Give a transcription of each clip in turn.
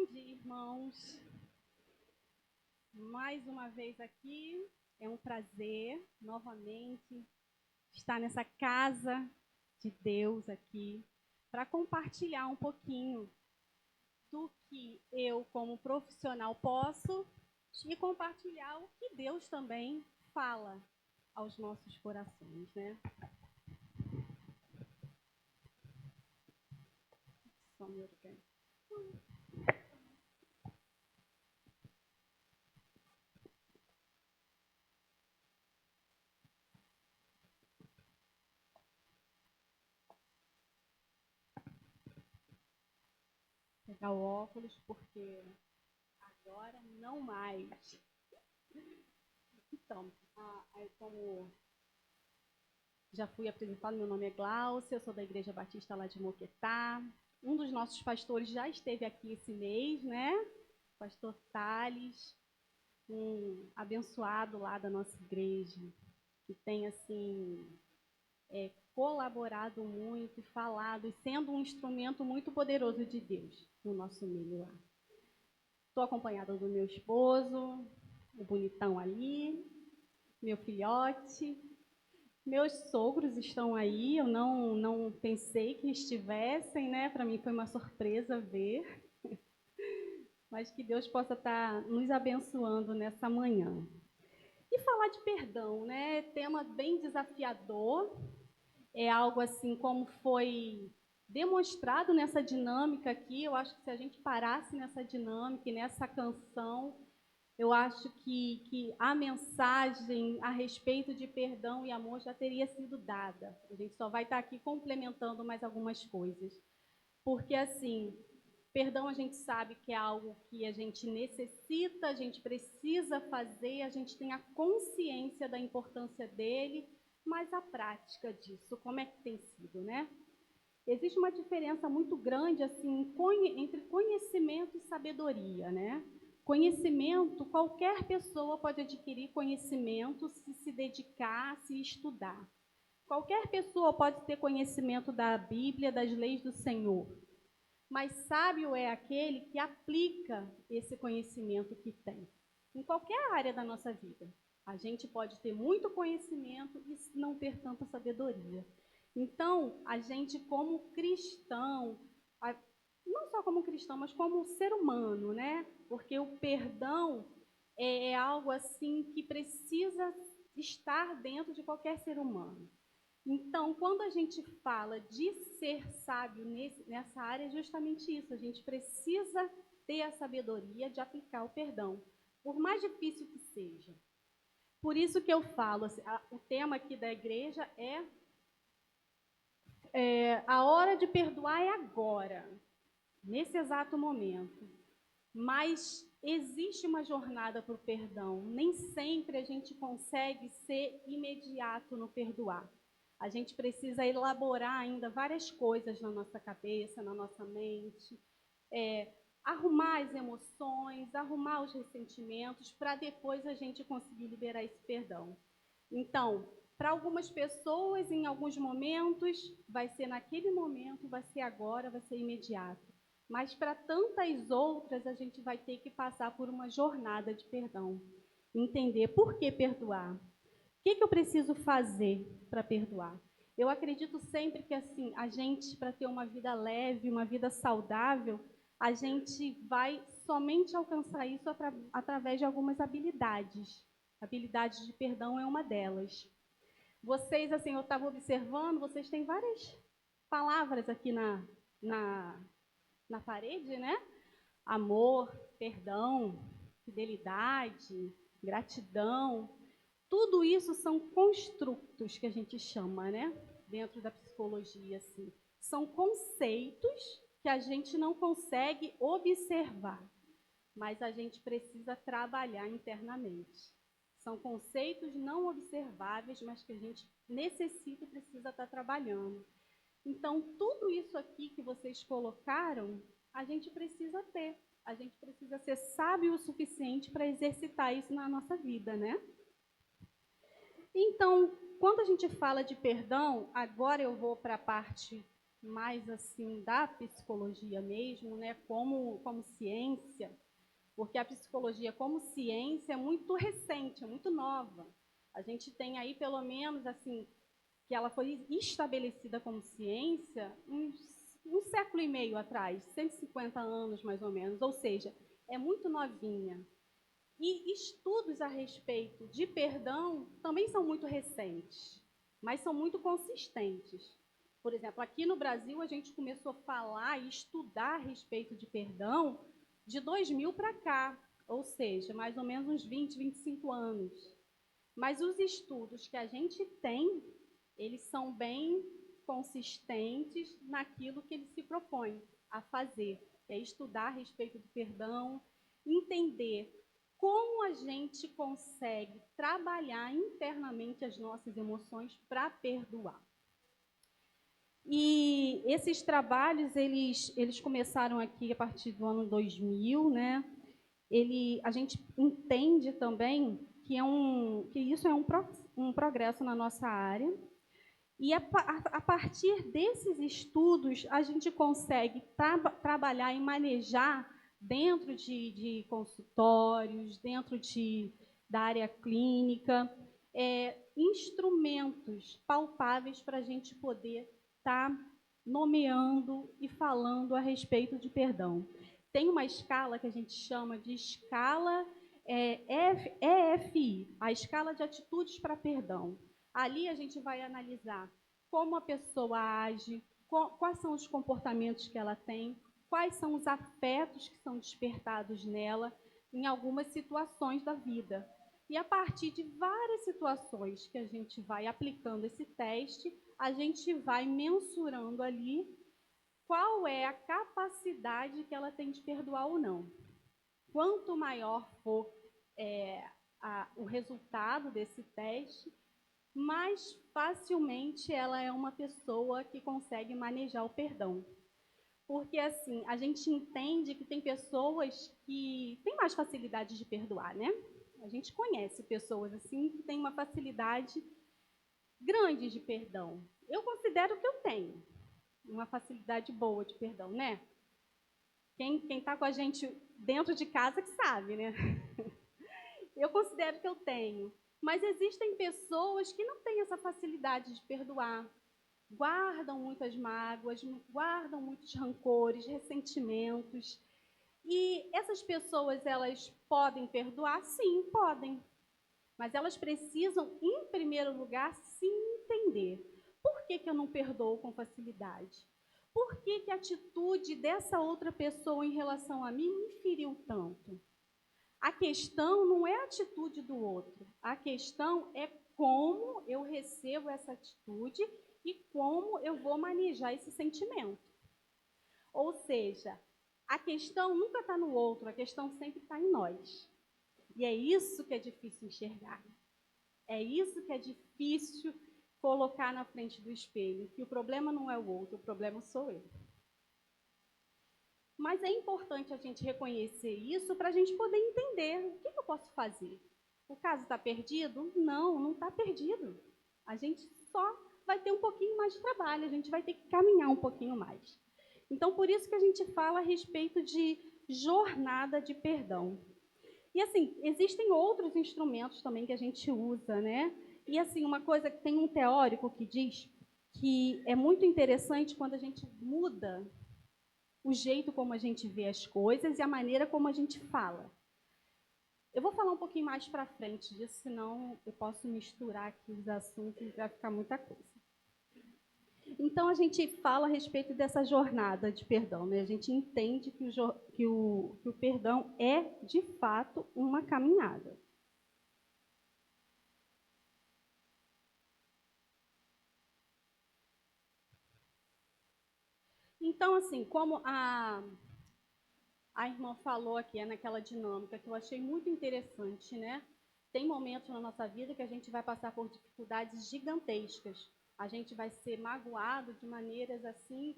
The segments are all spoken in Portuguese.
Bom dia, irmãos. Mais uma vez aqui, é um prazer, novamente, estar nessa casa de Deus aqui, para compartilhar um pouquinho do que eu, como profissional, posso e compartilhar o que Deus também fala aos nossos corações, né? Só me organizar. Pegar o óculos, porque agora não mais. Então, como já fui apresentado, meu nome é Glaucia, eu sou da Igreja Batista lá de Moquetá. Um dos nossos pastores já esteve aqui esse mês, né? Pastor Thales, um abençoado lá da nossa igreja, que tem, assim, colaborado muito, falado, e sendo um instrumento muito poderoso de Deus no nosso meio lá. Estou acompanhada do meu esposo, o bonitão ali, meu filhote. Meus sogros estão aí, eu não pensei que estivessem, né? Para mim foi uma surpresa ver. Mas que Deus possa estar nos abençoando nessa manhã. E falar de perdão, né? Tema bem desafiador. É algo assim como foi demonstrado nessa dinâmica aqui. Eu acho que se a gente parasse nessa dinâmica e nessa canção, eu acho que a mensagem a respeito de perdão e amor já teria sido dada. A gente só vai estar aqui complementando mais algumas coisas. Porque, assim, perdão a gente sabe que é algo que a gente necessita, a gente precisa fazer, a gente tem a consciência da importância dele, mas a prática disso, como é que tem sido, né? Existe uma diferença muito grande, assim, entre conhecimento e sabedoria, né? Conhecimento, qualquer pessoa pode adquirir conhecimento se dedicar, se estudar. Qualquer pessoa pode ter conhecimento da Bíblia, das leis do Senhor. Mas sábio é aquele que aplica esse conhecimento que tem. Em qualquer área da nossa vida. A gente pode ter muito conhecimento e não ter tanta sabedoria. Então, a gente como cristão, não só como cristão, mas como ser humano, né? Porque o perdão é algo assim que precisa estar dentro de qualquer ser humano. Então, quando a gente fala de ser sábio nessa área, é justamente isso. A gente precisa ter a sabedoria de aplicar o perdão, por mais difícil que seja. Por isso que eu falo, assim, o tema aqui da igreja é a hora de perdoar é agora, nesse exato momento. Mas existe uma jornada para o perdão. Nem sempre a gente consegue ser imediato no perdoar. A gente precisa elaborar ainda várias coisas na nossa cabeça, na nossa mente, arrumar as emoções, arrumar os ressentimentos, para depois a gente conseguir liberar esse perdão. Então, para algumas pessoas, em alguns momentos, vai ser naquele momento, vai ser agora, vai ser imediato. Mas para tantas outras, a gente vai ter que passar por uma jornada de perdão. Entender por que perdoar. O que eu preciso fazer para perdoar? Eu acredito sempre que, assim, a gente, para ter uma vida leve, uma vida saudável, a gente vai somente alcançar isso através de algumas habilidades. Habilidade de perdão é uma delas. Vocês, assim, eu estava observando, vocês têm várias palavras aqui na parede, né? Amor, perdão, fidelidade, gratidão. Tudo isso são construtos que a gente chama, né? Dentro da psicologia, assim. São conceitos que a gente não consegue observar, mas a gente precisa trabalhar internamente. São conceitos não observáveis, mas que a gente necessita e precisa estar trabalhando. Então, tudo isso aqui que vocês colocaram, a gente precisa ter. A gente precisa ser sábio o suficiente para exercitar isso na nossa vida, né? Então, quando a gente fala de perdão, agora eu vou para a parte mais assim da psicologia mesmo, né, como ciência, porque a psicologia como ciência é muito recente, é muito nova. A gente tem aí pelo menos assim que ela foi estabelecida como ciência um século e meio atrás, 150 anos mais ou menos, ou seja, é muito novinha. E estudos a respeito de perdão também são muito recentes, mas são muito consistentes. Por exemplo, aqui no Brasil a gente começou a falar e estudar a respeito de perdão de 2000 para cá, ou seja, mais ou menos uns 20, 25 anos. Mas os estudos que a gente tem, eles são bem consistentes naquilo que ele se propõe a fazer, é estudar a respeito do perdão, entender como a gente consegue trabalhar internamente as nossas emoções para perdoar. E esses trabalhos, eles começaram aqui a partir do ano 2000, né? A gente entende também que isso é um progresso na nossa área. E a partir desses estudos, a gente consegue trabalhar e manejar dentro de consultórios, dentro da área clínica, instrumentos palpáveis para a gente poder estar nomeando e falando a respeito de perdão. Tem uma escala que a gente chama de escala EFI, a escala de atitudes para perdão. Ali a gente vai analisar como a pessoa age, quais são os comportamentos que ela tem, quais são os afetos que são despertados nela em algumas situações da vida. E a partir de várias situações que a gente vai aplicando esse teste, a gente vai mensurando ali qual é a capacidade que ela tem de perdoar ou não. Quanto maior for o resultado desse teste, mais facilmente ela é uma pessoa que consegue manejar o perdão. Porque, assim, a gente entende que tem pessoas que têm mais facilidade de perdoar, né? A gente conhece pessoas, assim, que têm uma facilidade grande de perdão. Eu considero que eu tenho uma facilidade boa de perdão, né? Quem está com a gente dentro de casa que sabe, né? Eu considero que eu tenho. Mas existem pessoas que não têm essa facilidade de perdoar. Guardam muitas mágoas, guardam muitos rancores, ressentimentos. E essas pessoas, elas podem perdoar? Sim, podem. Mas elas precisam, em primeiro lugar, se entender. Por que eu não perdoo com facilidade? Por que a atitude dessa outra pessoa em relação a mim me feriu tanto? A questão não é a atitude do outro, a questão é como eu recebo essa atitude e como eu vou manejar esse sentimento. Ou seja, a questão nunca está no outro, a questão sempre está em nós. E é isso que é difícil enxergar. É isso que é difícil colocar na frente do espelho, que o problema não é o outro, o problema sou eu. Mas é importante a gente reconhecer isso para a gente poder entender o que eu posso fazer. O caso está perdido? Não, não está perdido. A gente só vai ter um pouquinho mais de trabalho, a gente vai ter que caminhar um pouquinho mais. Então, por isso que a gente fala a respeito de jornada de perdão. E, assim, existem outros instrumentos também que a gente usa, né? E, assim, uma coisa que tem um teórico que diz que é muito interessante quando a gente muda o jeito como a gente vê as coisas e a maneira como a gente fala. Eu vou falar um pouquinho mais para frente disso, senão eu posso misturar aqui os assuntos e vai ficar muita coisa. Então, a gente fala a respeito dessa jornada de perdão, né? A gente entende que o perdão é, de fato, uma caminhada. Então, assim, como a irmã falou aqui, naquela dinâmica que eu achei muito interessante, né? Tem momentos na nossa vida que a gente vai passar por dificuldades gigantescas. A gente vai ser magoado de maneiras assim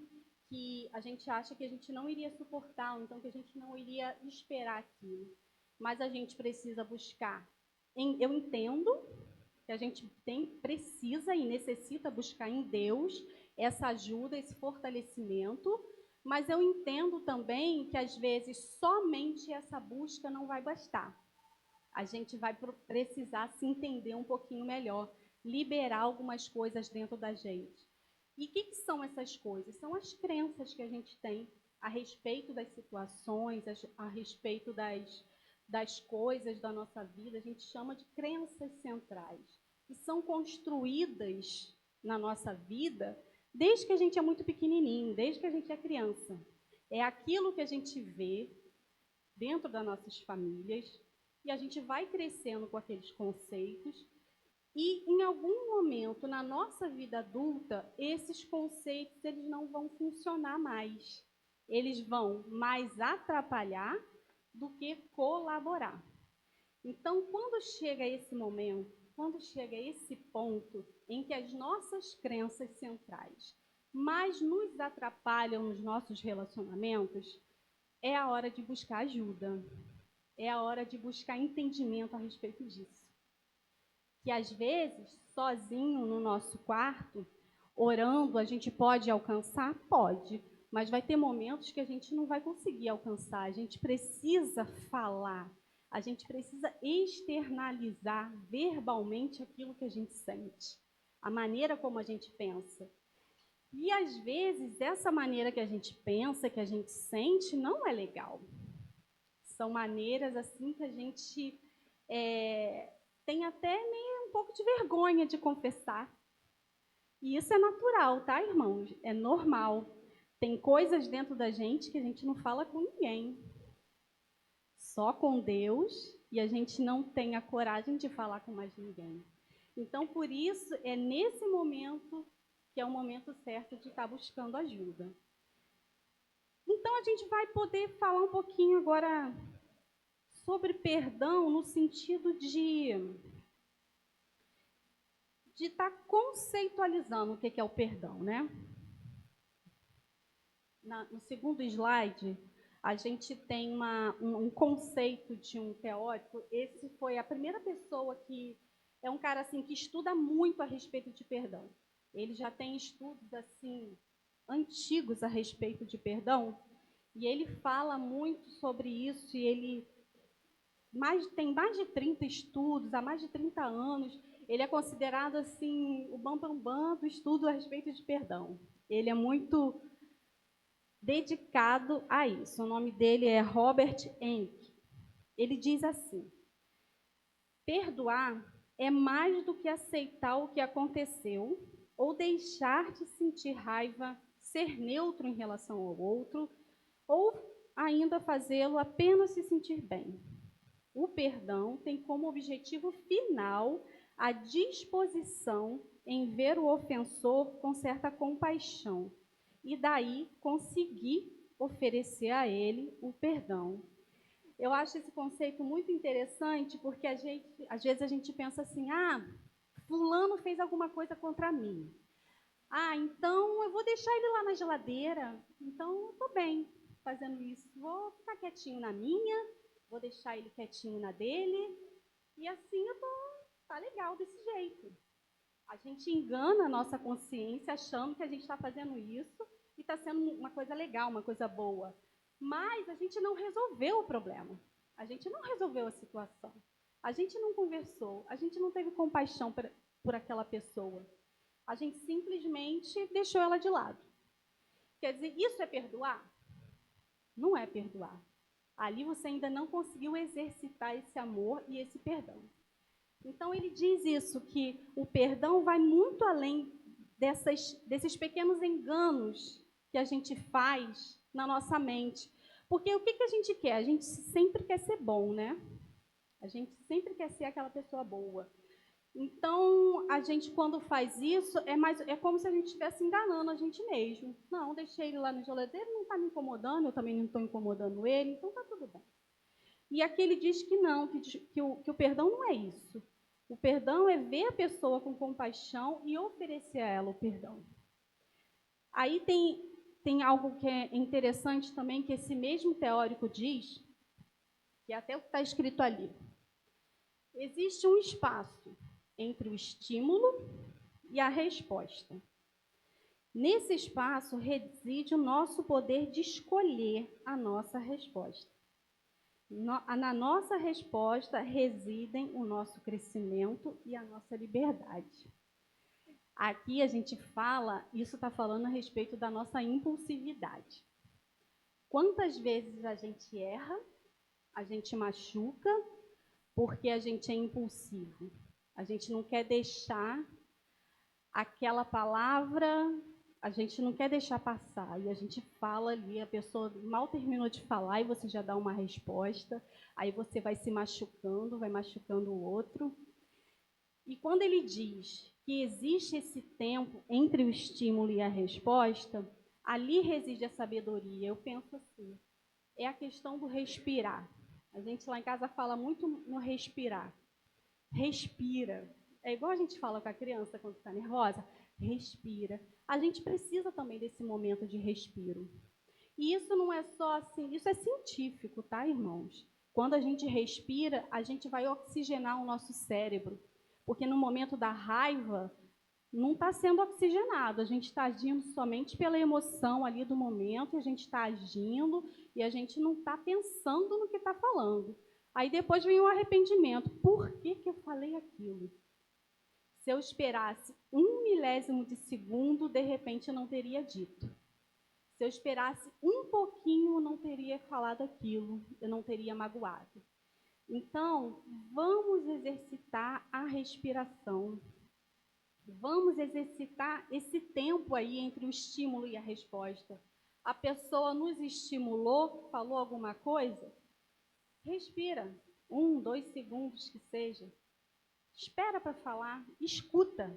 que a gente acha que a gente não iria suportar, ou então que a gente não iria esperar aquilo. Mas a gente precisa buscar. Eu entendo que a gente precisa e necessita buscar em Deus essa ajuda, esse fortalecimento, mas eu entendo também que, às vezes, somente essa busca não vai bastar. A gente vai precisar se entender um pouquinho melhor, liberar algumas coisas dentro da gente. E o que são essas coisas? São as crenças que a gente tem a respeito das situações, a respeito das coisas da nossa vida. A gente chama de crenças centrais, que são construídas na nossa vida desde que a gente é muito pequenininho, desde que a gente é criança. É aquilo que a gente vê dentro das nossas famílias, e a gente vai crescendo com aqueles conceitos, e em algum momento na nossa vida adulta, esses conceitos eles não vão funcionar mais. Eles vão mais atrapalhar do que colaborar. Então, quando chega esse momento, quando chega esse ponto em que as nossas crenças centrais mais nos atrapalham nos nossos relacionamentos, é a hora de buscar ajuda. É a hora de buscar entendimento a respeito disso. Que às vezes, sozinho no nosso quarto, orando, a gente pode alcançar? Pode. Mas vai ter momentos que a gente não vai conseguir alcançar. A gente precisa falar. A gente precisa externalizar verbalmente aquilo que a gente sente. A maneira como a gente pensa. E às vezes, essa maneira que a gente pensa, que a gente sente, não é legal. São maneiras assim que a gente tem até meio um pouco de vergonha de confessar. E isso é natural, tá, irmãos? É normal. Tem coisas dentro da gente que a gente não fala com ninguém. Só com Deus, e a gente não tem a coragem de falar com mais ninguém. Então, por isso, é nesse momento que é o momento certo de estar buscando ajuda. Então, a gente vai poder falar um pouquinho agora sobre perdão no sentido de estar conceitualizando o que é o perdão, né? No segundo slide, a gente tem um conceito de um teórico. Esse foi a primeira pessoa que é um cara assim que estuda muito a respeito de perdão. Ele já tem estudos assim antigos a respeito de perdão, e ele fala muito sobre isso, e ele tem mais de 30 estudos, há mais de 30 anos. Ele é considerado assim o bambambam do estudo a respeito de perdão. Ele é muito dedicado a isso. O nome dele é Robert Henke. Ele diz assim: perdoar é mais do que aceitar o que aconteceu ou deixar de sentir raiva, ser neutro em relação ao outro, ou ainda fazê-lo apenas se sentir bem. O perdão tem como objetivo final a disposição em ver o ofensor com certa compaixão e daí conseguir oferecer a ele o perdão. Eu acho esse conceito muito interessante porque às vezes a gente pensa assim, fulano fez alguma coisa contra mim. Então eu vou deixar ele lá na geladeira, então eu estou bem fazendo isso, vou ficar quietinho na minha, vou deixar ele quietinho na dele, e assim tá legal desse jeito. A gente engana a nossa consciência achando que a gente está fazendo isso e está sendo uma coisa legal, uma coisa boa. Mas a gente não resolveu o problema. A gente não resolveu a situação. A gente não conversou. A gente não teve compaixão por aquela pessoa. A gente simplesmente deixou ela de lado. Quer dizer, isso é perdoar? Não é perdoar. Ali você ainda não conseguiu exercitar esse amor e esse perdão. Então, ele diz isso, que o perdão vai muito além desses pequenos enganos que a gente faz na nossa mente. Porque o que a gente quer? A gente sempre quer ser bom, né? A gente sempre quer ser aquela pessoa boa. Então, a gente, quando faz isso, é como se a gente estivesse enganando a gente mesmo. Não, deixei ele lá no geladeiro, não está me incomodando, eu também não estou incomodando ele, então está tudo bem. E aqui ele diz que não, que o perdão não é isso. O perdão é ver a pessoa com compaixão e oferecer a ela o perdão. Aí tem algo que é interessante também, que esse mesmo teórico diz, que é até o que está escrito ali. Existe um espaço entre o estímulo e a resposta. Nesse espaço reside o nosso poder de escolher a nossa resposta. Na nossa resposta residem o nosso crescimento e a nossa liberdade. Aqui a gente fala, isso está falando a respeito da nossa impulsividade. Quantas vezes a gente erra, a gente machuca, porque a gente é impulsivo. A gente não quer deixar aquela palavra, a gente não quer deixar passar. E a gente fala ali, a pessoa mal terminou de falar e você já dá uma resposta. Aí você vai se machucando, vai machucando o outro. E quando ele diz que existe esse tempo entre o estímulo e a resposta, ali reside a sabedoria. Eu penso assim, é a questão do respirar. A gente lá em casa fala muito no respirar. Respira. É igual a gente fala com a criança quando está nervosa. Respira. A gente precisa também desse momento de respiro. E isso não é só assim, isso é científico, tá, irmãos? Quando a gente respira, a gente vai oxigenar o nosso cérebro. Porque no momento da raiva, não está sendo oxigenado, a gente está agindo somente pela emoção ali do momento, a gente está agindo e a gente não está pensando no que está falando. Aí depois vem o arrependimento. Por que eu falei aquilo? Se eu esperasse 1 milésimo de segundo, de repente eu não teria dito. Se eu esperasse um pouquinho, eu não teria falado aquilo, eu não teria magoado. Então, vamos exercitar a respiração. Vamos exercitar esse tempo aí entre o estímulo e a resposta. A pessoa nos estimulou, falou alguma coisa? Respira. 1, 2 segundos que seja. Espera para falar, escuta.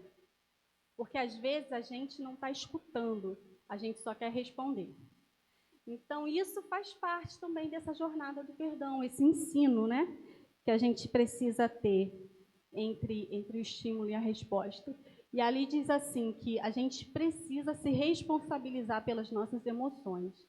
Porque às vezes a gente não está escutando, a gente só quer responder. Então, isso faz parte também dessa jornada do perdão, esse ensino, né? Que a gente precisa ter entre o estímulo e a resposta. E ali diz assim, que a gente precisa se responsabilizar pelas nossas emoções.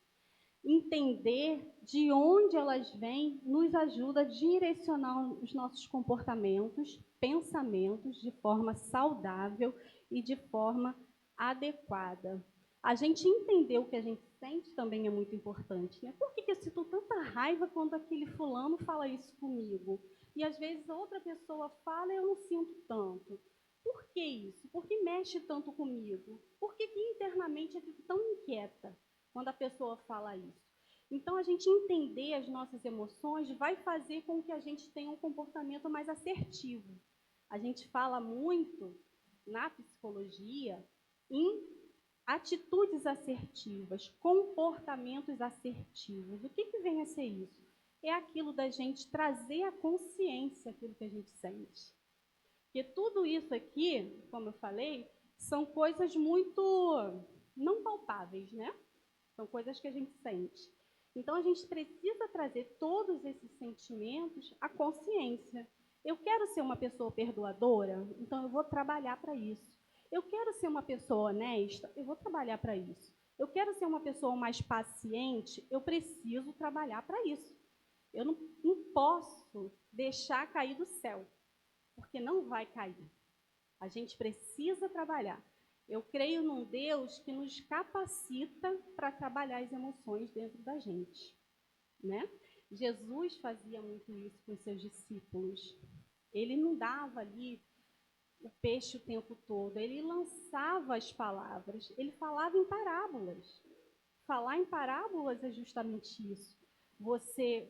Entender de onde elas vêm nos ajuda a direcionar os nossos comportamentos, pensamentos de forma saudável e de forma adequada. A gente entender o que a gente sente também é muito importante, né? Por que eu sinto tanta raiva quando aquele fulano fala isso comigo? E às vezes outra pessoa fala e eu não sinto tanto. Por que isso? Por que mexe tanto comigo? Por que internamente eu fico tão inquieta quando a pessoa fala isso? Então, a gente entender as nossas emoções vai fazer com que a gente tenha um comportamento mais assertivo. A gente fala muito na psicologia em atitudes assertivas, comportamentos assertivos. O que vem a ser isso? É aquilo da gente trazer à consciência aquilo que a gente sente. Porque tudo isso aqui, como eu falei, são coisas muito não palpáveis, né? São coisas que a gente sente. Então, a gente precisa trazer todos esses sentimentos à consciência. Eu quero ser uma pessoa perdoadora, então eu vou trabalhar para isso. Eu quero ser uma pessoa honesta, eu vou trabalhar para isso. Eu quero ser uma pessoa mais paciente, eu preciso trabalhar para isso. Eu não posso deixar cair do céu, porque não vai cair. A gente precisa trabalhar. Eu creio num Deus que nos capacita para trabalhar as emoções dentro da gente, né? Jesus fazia muito isso com seus discípulos. Ele não dava ali o peixe o tempo todo, ele lançava as palavras, ele falava em parábolas. Falar em parábolas é justamente isso. Você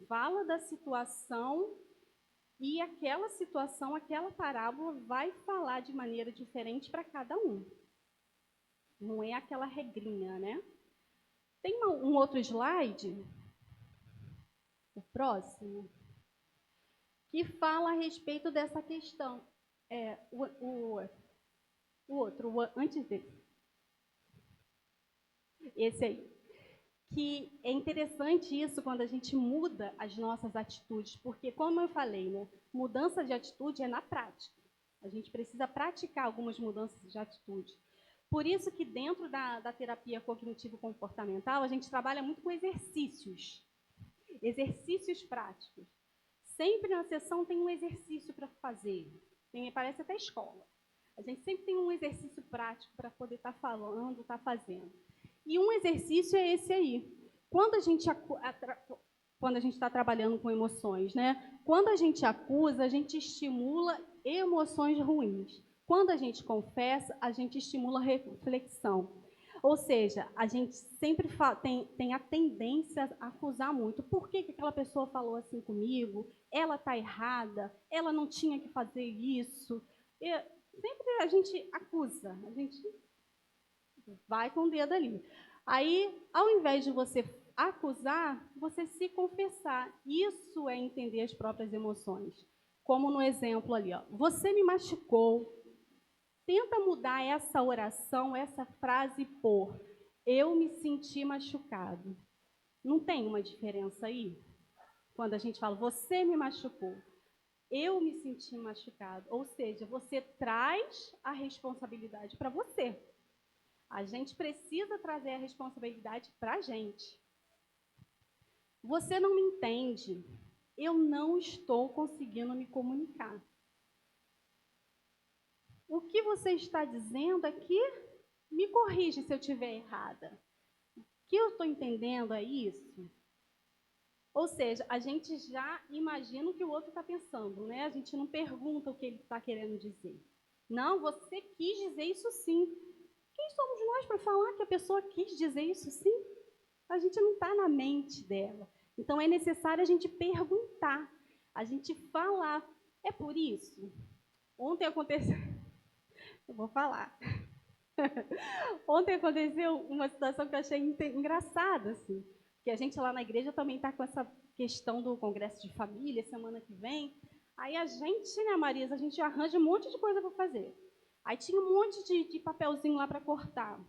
fala da situação e aquela situação, aquela parábola vai falar de maneira diferente para cada um. Não é aquela regrinha, né? Tem um outro slide, o próximo, que fala a respeito dessa questão. Antes desse. Esse aí. Que é interessante isso quando a gente muda as nossas atitudes, porque, como eu falei, né, mudança de atitude é na prática. A gente precisa praticar algumas mudanças de atitude. Por isso que dentro da terapia cognitivo-comportamental, a gente trabalha muito com exercícios práticos. Sempre na sessão tem um exercício para fazer, parece até escola. A gente sempre tem um exercício prático para poder estar falando, estar fazendo. E um exercício é esse aí. Quando a gente está trabalhando com emoções, né? Quando a gente acusa, a gente estimula emoções ruins. Quando a gente confessa, a gente estimula reflexão. Ou seja, a gente sempre tem a tendência a acusar muito. Por que aquela pessoa falou assim comigo? Ela está errada, ela não tinha que fazer isso. Sempre a gente acusa, a gente vai com o dedo ali. Aí, ao invés de você acusar, você se confessar. Isso é entender as próprias emoções. Como no exemplo ali, ó. Você me machucou. Tenta mudar essa oração, essa frase por eu me senti machucado. Não tem uma diferença aí? Quando a gente fala você me machucou, eu me senti machucado. Ou seja, você traz a responsabilidade para você. A gente precisa trazer a responsabilidade para a gente. Você não me entende. Eu não estou conseguindo me comunicar. O que você está dizendo aqui, me corrige se eu estiver errada. O que eu estou entendendo é isso? Ou seja, a gente já imagina o que o outro está pensando, né? A gente não pergunta o que ele está querendo dizer. Não, você quis dizer isso sim. Quem somos nós para falar que a pessoa quis dizer isso sim? A gente não está na mente dela. Então é necessário a gente perguntar, a gente falar. É por isso? Ontem aconteceu. Eu vou falar. Ontem aconteceu uma situação que eu achei engraçada, assim. Que a gente lá na igreja também está com essa questão do congresso de família, semana que vem. Aí a gente, né, Marisa, a gente arranja um monte de coisa para fazer. Aí tinha um monte de papelzinho lá para cortar.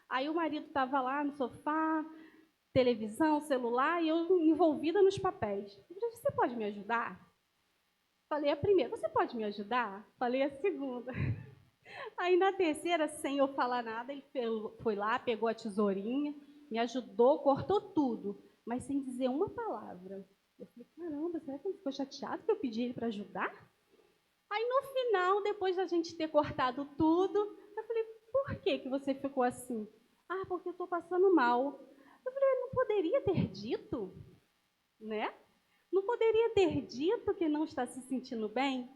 Aí o marido estava lá no sofá, televisão, celular, e eu envolvida nos papéis. Eu falei, você pode me ajudar? Falei a primeira, você pode me ajudar? Falei a segunda. Aí na terceira, sem eu falar nada, ele foi lá, pegou a tesourinha, me ajudou, cortou tudo, mas sem dizer uma palavra. Eu falei, caramba, será que ele ficou chateado que eu pedi ele para ajudar? Aí no final, depois da gente ter cortado tudo, eu falei, por que você ficou assim? Ah, porque eu estou passando mal. Eu falei, não poderia ter dito, né? Não poderia ter dito que não está se sentindo bem?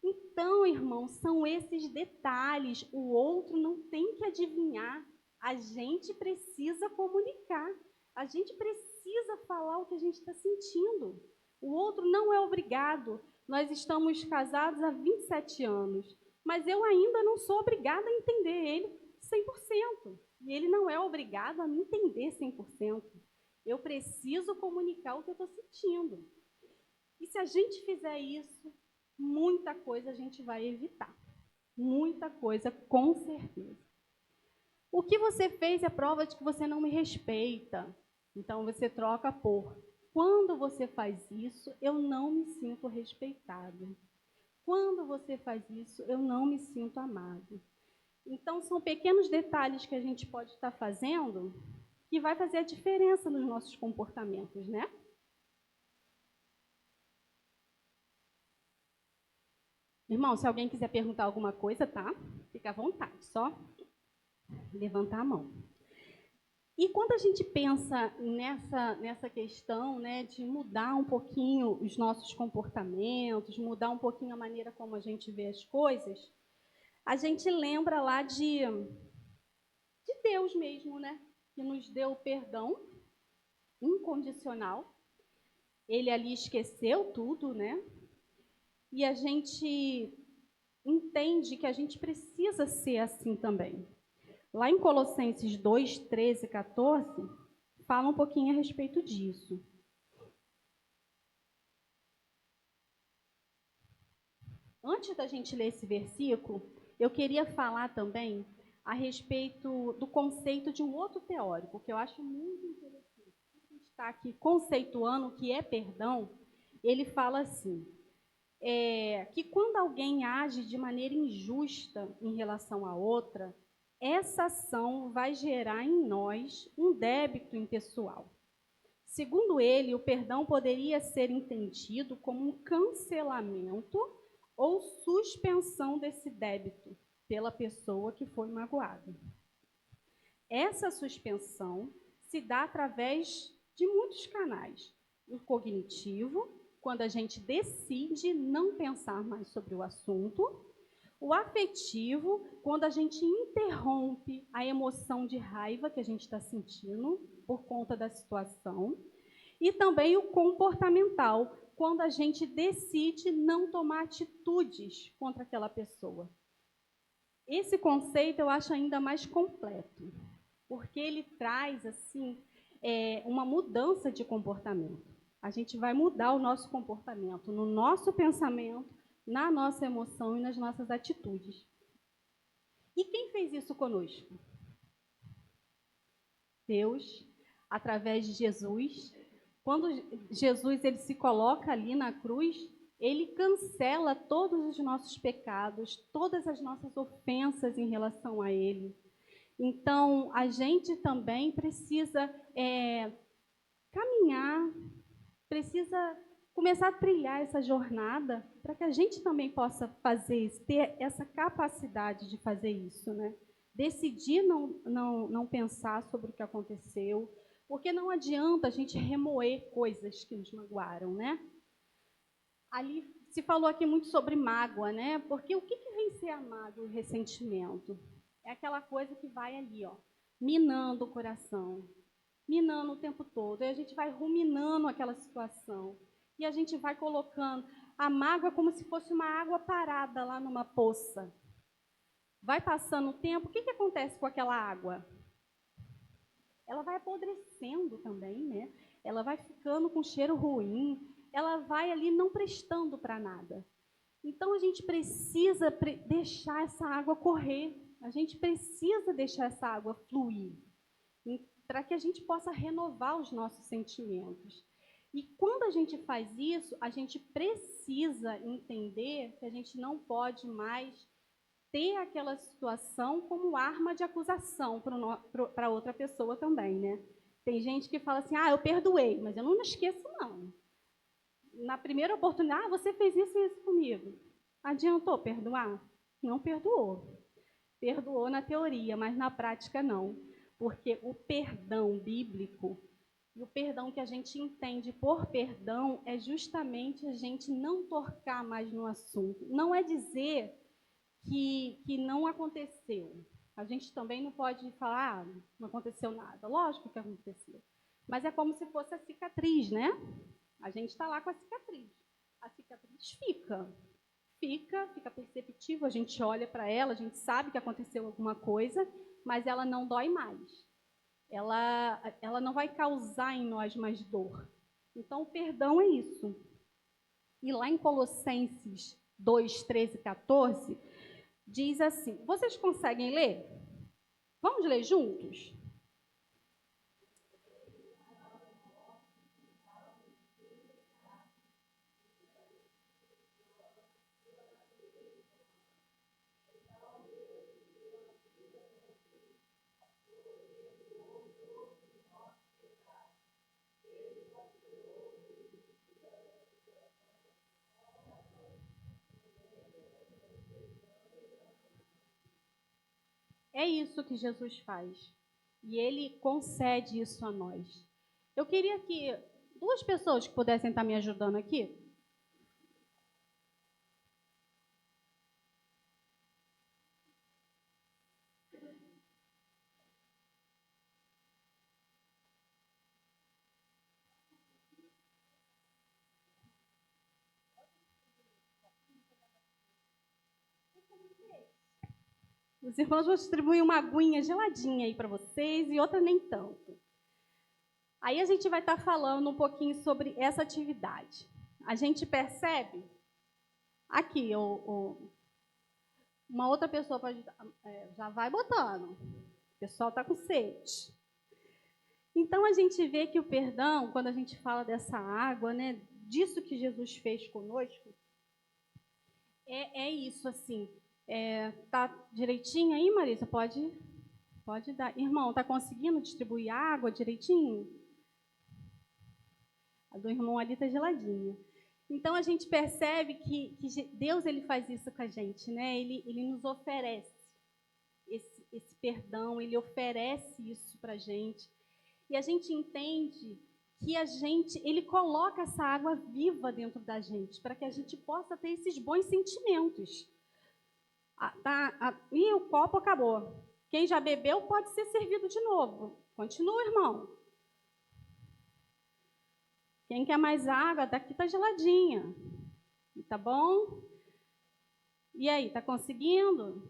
Então, irmãos, são esses detalhes. O outro não tem que adivinhar. A gente precisa comunicar. A gente precisa falar o que a gente está sentindo. O outro não é obrigado. Nós estamos casados há 27 anos, mas eu ainda não sou obrigada a entender ele 100%. E ele não é obrigado a me entender 100%. Eu preciso comunicar o que eu estou sentindo. E se a gente fizer isso, muita coisa a gente vai evitar. Muita coisa, com certeza. O que você fez é prova de que você não me respeita. Então você troca por quando você faz isso, eu não me sinto respeitado. Quando você faz isso, eu não me sinto amado. Então são pequenos detalhes que a gente pode estar fazendo que vai fazer a diferença nos nossos comportamentos, né? Irmão, se alguém quiser perguntar alguma coisa, tá? Fica à vontade, só levantar a mão. E quando a gente pensa nessa questão, né, de mudar um pouquinho os nossos comportamentos, mudar um pouquinho a maneira como a gente vê as coisas, a gente lembra lá de Deus mesmo, né? Que nos deu o perdão incondicional. Ele ali esqueceu tudo, né? E a gente entende que a gente precisa ser assim também. Lá em Colossenses 2, 13 e 14, fala um pouquinho a respeito disso. Antes da gente ler esse versículo, eu queria falar também a respeito do conceito de um outro teórico, que eu acho muito interessante. A gente está aqui conceituando o que é perdão. Ele fala assim, que quando alguém age de maneira injusta em relação a outra, essa ação vai gerar em nós um débito impessoal. Segundo ele, o perdão poderia ser entendido como um cancelamento ou suspensão desse débito pela pessoa que foi magoada. Essa suspensão se dá através de muitos canais. O cognitivo, quando a gente decide não pensar mais sobre o assunto. O afetivo, quando a gente interrompe a emoção de raiva que a gente está sentindo por conta da situação. E também o comportamental, quando a gente decide não tomar atitudes contra aquela pessoa. Esse conceito eu acho ainda mais completo, porque ele traz assim uma mudança de comportamento. A gente vai mudar o nosso comportamento, no nosso pensamento, na nossa emoção e nas nossas atitudes. E quem fez isso conosco? Deus, através de Jesus. Quando Jesus ele se coloca ali na cruz, ele cancela todos os nossos pecados, todas as nossas ofensas em relação a ele. Então, a gente também precisa caminhar, precisa começar a trilhar essa jornada para que a gente também possa fazer isso, ter essa capacidade de fazer isso, né? Decidir não pensar sobre o que aconteceu, porque não adianta a gente remoer coisas que nos magoaram, né? Ali se falou aqui muito sobre mágoa, né? Porque o que vem ser a mágoa e o ressentimento? É aquela coisa que vai ali, ó, minando o coração, minando o tempo todo. E a gente vai ruminando aquela situação. E a gente vai colocando a mágoa como se fosse uma água parada lá numa poça. Vai passando o tempo, o que acontece com aquela água? Ela vai apodrecendo também, né? Ela vai ficando com cheiro ruim, ela vai ali não prestando para nada. Então a gente precisa deixar essa água correr, a gente precisa deixar essa água fluir, para que a gente possa renovar os nossos sentimentos. E quando a gente faz isso, a gente precisa entender que a gente não pode mais ter aquela situação como arma de acusação para outra pessoa também, né? Tem gente que fala assim, eu perdoei, mas eu não me esqueço, não. Na primeira oportunidade, você fez isso e isso comigo. Adiantou perdoar? Não perdoou. Perdoou na teoria, mas na prática não. Porque o perdão bíblico, e o perdão que a gente entende por perdão, é justamente a gente não tocar mais no assunto. Não é dizer que não aconteceu. A gente também não pode falar, não aconteceu nada. Lógico que aconteceu. Mas é como se fosse a cicatriz, né? A gente está lá com a cicatriz. A cicatriz fica perceptível, a gente olha para ela, a gente sabe que aconteceu alguma coisa, mas ela não dói mais. Ela não vai causar em nós mais dor. Então, o perdão é isso. E lá em Colossenses 2, 13 e 14, diz assim, vocês conseguem ler? Vamos ler juntos? É isso que Jesus faz. E ele concede isso a nós. Eu queria que duas pessoas que pudessem estar me ajudando aqui. Os irmãos vão distribuir uma aguinha geladinha aí para vocês e outra nem tanto. Aí a gente vai estar falando um pouquinho sobre essa atividade. A gente percebe aqui, uma outra pessoa pode, já vai botando. O pessoal está com sede. Então a gente vê que o perdão, quando a gente fala dessa água, né, disso que Jesus fez conosco, é isso assim. Tá direitinho aí, Marisa? Pode dar. Irmão, tá conseguindo distribuir água direitinho? A do irmão ali tá geladinha. Então, a gente percebe que Deus ele faz isso com a gente, né? Ele nos oferece esse perdão, ele oferece isso para a gente. E a gente entende que ele coloca essa água viva dentro da gente, para que a gente possa ter esses bons sentimentos. E o copo acabou. Quem já bebeu pode ser servido de novo. Continua, irmão. Quem quer mais água, daqui está geladinha. Tá bom? E aí, tá conseguindo?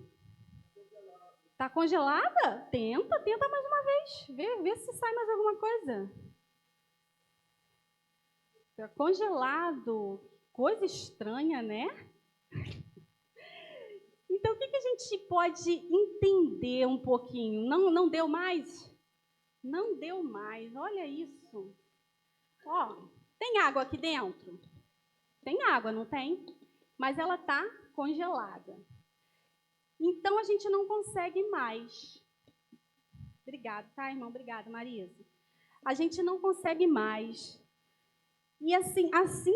Tá congelada? Tenta mais uma vez. Vê se sai mais alguma coisa. Tá congelado. Coisa estranha, né? Então, o que a gente pode entender um pouquinho? Não deu mais? Não deu mais. Olha isso. Ó, tem água aqui dentro? Tem água, não tem? Mas ela está congelada. Então, a gente não consegue mais. Obrigada, tá, irmão? Obrigada, Marisa. A gente não consegue mais. E assim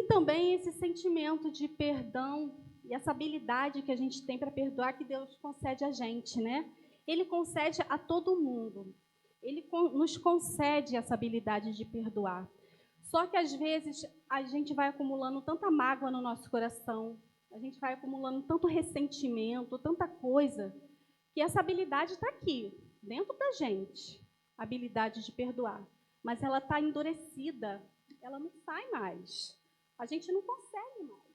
também esse sentimento de perdão e essa habilidade que a gente tem para perdoar que Deus concede a gente, né? Ele concede a todo mundo. Ele nos concede essa habilidade de perdoar. Só que, às vezes, a gente vai acumulando tanta mágoa no nosso coração, a gente vai acumulando tanto ressentimento, tanta coisa, que essa habilidade está aqui, dentro da gente, a habilidade de perdoar. Mas ela está endurecida, ela não sai mais. A gente não consegue mais.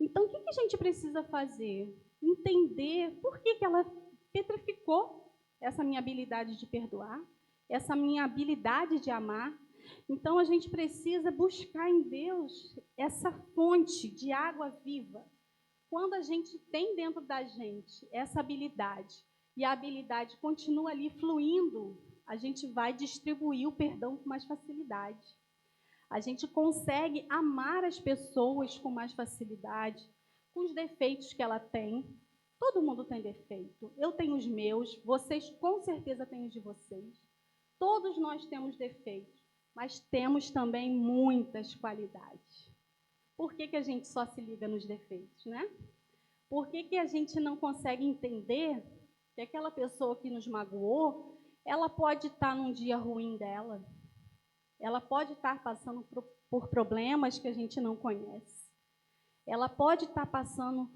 Então, o que a gente precisa fazer? Entender por que ela petrificou essa minha habilidade de perdoar, essa minha habilidade de amar. Então, a gente precisa buscar em Deus essa fonte de água viva. Quando a gente tem dentro da gente essa habilidade, e a habilidade continua ali fluindo, a gente vai distribuir o perdão com mais facilidade. A gente consegue amar as pessoas com mais facilidade, com os defeitos que ela tem. Todo mundo tem defeito. Eu tenho os meus, vocês com certeza têm os de vocês. Todos nós temos defeitos, mas temos também muitas qualidades. Por que a gente só se liga nos defeitos, né? Por que a gente não consegue entender que aquela pessoa que nos magoou, ela pode estar num dia ruim dela, ela pode estar passando por problemas que a gente não conhece, ela pode estar passando